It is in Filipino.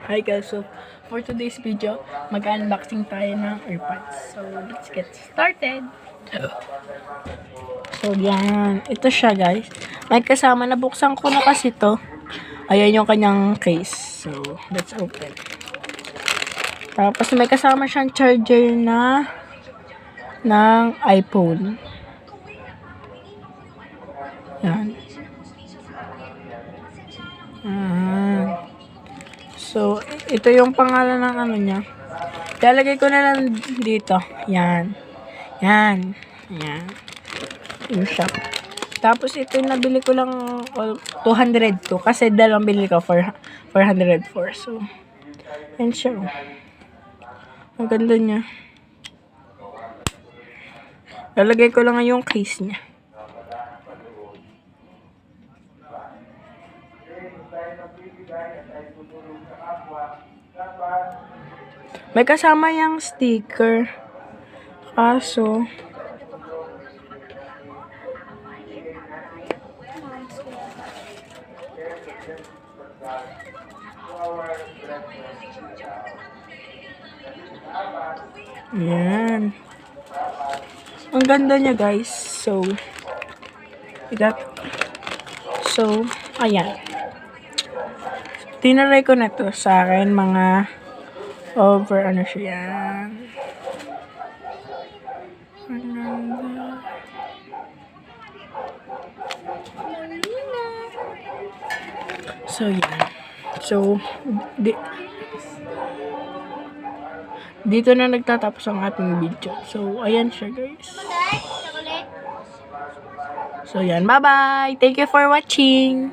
Hi guys, so for today's video, mag-unboxing tayo ng AirPods. So let's get started! So yan, ito siya guys. May kasama, nabuksan ko na kasi to. Ayan yung kanyang case. So let's open. Tapos may kasama siyang charger na ng iPhone. Yan. So, ito yung pangalan ng ano niya. Lalagay ko na lang dito. Yan. Yan. Yan. Yung shop. Tapos, ito yung nabili ko lang 202. Kasi dalawang bili ko for 404. So, yan siya. Ang ganda niya. Lalagay ko lang yung case niya. May kasama yung sticker. Kaso, yan. Ang ganda niya guys. So, ayan. Tinaray ko na to sa akin mga over ano siya yan. So yan. So dito na nagtatapos ang ating video. So ayan siya guys. So yan, bye bye. Thank you for watching.